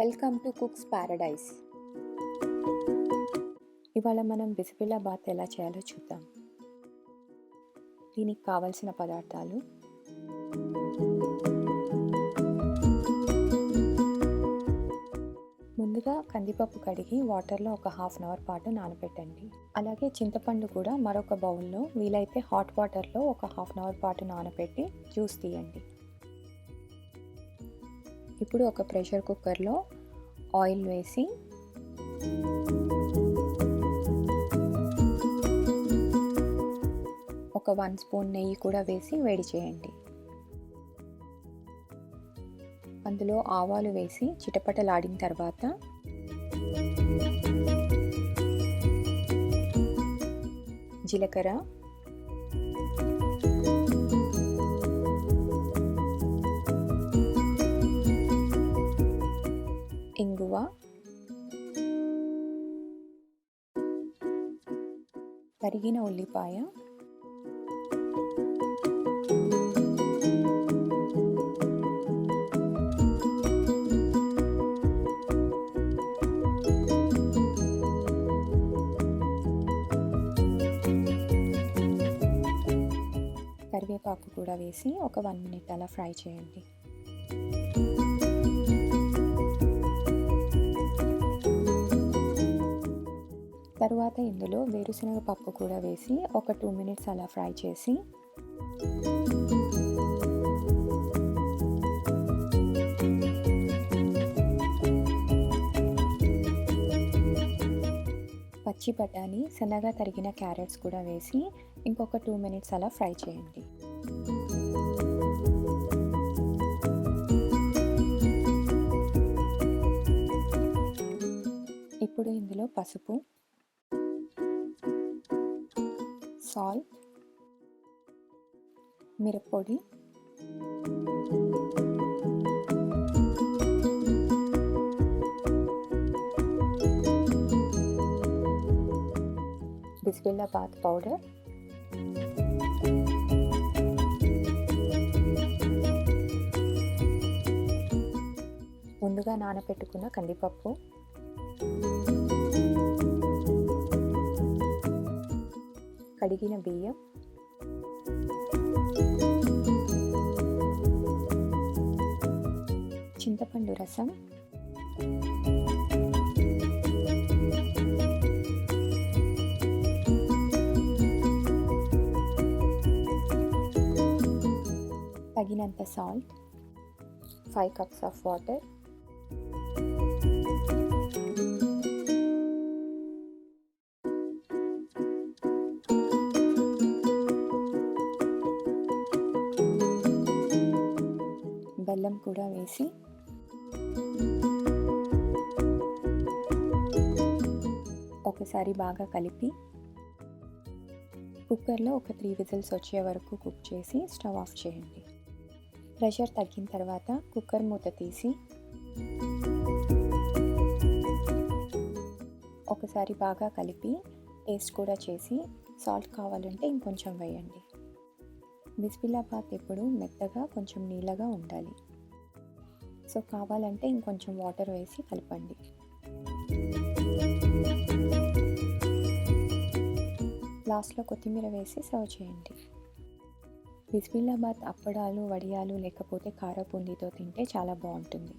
Welcome to cooks Paradise. ఇవాళ మనం బిసిబెల్లే bath ఎలా చేయాలో చూద్దాం. దీనికి కావలసిన పదార్థాలు: ముందుగా కందిపప్పు కడిగి వాటర్లో ఒక హాఫ్ అన్ అవర్ పాటు నానబెట్టండి. అలాగే చింతపండు కూడా మరొక బౌల్లో వీలైతే హాట్ వాటర్లో ఒక హాఫ్ అన్ అవర్ పాటు నానబెట్టి జ్యూస్ తీయండి. ఇప్పుడు ఒక ప్రెషర్ కుక్కర్లో ఆయిల్ వేసి ఒక 1 స్పూన్ నెయ్యి కూడా వేసి వేడి చేయండి. అందులో ఆవాలు వేసి చిటపటలాడిన తర్వాత జీలకర్ర, ఇంగువ, తరిగిన ఉల్లిపాయ, కరివేపాకు కూడా వేసి ఒక 1 మినిట్ అలా ఫ్రై చేయండి. తరువాత ఇందులో వేరుశనగ పప్పు కూడా వేసి ఒక 2 మినిట్స్ అలా ఫ్రై చేసి పచ్చి బఠానీ, సన్నగా తరిగిన క్యారెట్స్ కూడా వేసి ఇంకొక 2 మినిట్స్ అలా ఫ్రై చేయండి. ఇప్పుడు ఇందులో పసుపు, సాల్ట్, మిరప్పొడి, బిసిబెల్లే బాత్ పౌడర్, ముందుగా నానబెట్టుకున్న కందిపప్పు, కడిగిన బియ్యం, చింతపండు రసం, తగినంత సాల్ట్, 5 కప్స్ ఆఫ్ వాటర్, బెల్లం కూడా వేసి ఒకసారి బాగా కలిపి కుక్కర్లో ఒక 3 విజిల్స్ వచ్చే వరకు కుక్ చేసి స్టవ్ ఆఫ్ చేయండి. ప్రెషర్ తగ్గిన తర్వాత కుక్కర్ మూత తీసి ఒకసారి బాగా కలిపి టేస్ట్ కూడా చేసి సాల్ట్ కావాలంటే ఇంకొంచెం వేయండి. బిసిబెల్లే బాత్ ఎప్పుడు మెత్తగా కొంచెం నీళ్ళగా ఉండాలి. సో కావాలంటే ఇంకొంచెం వాటర్ వేసి కలపండి. లాస్ట్లో కొత్తిమీర వేసి సర్వ్ చేయండి. బిసిబెల్లే బాత్ అప్పడాలు, వడియాలు లేకపోతే కారబూందీతో తింటే చాలా బాగుంటుంది.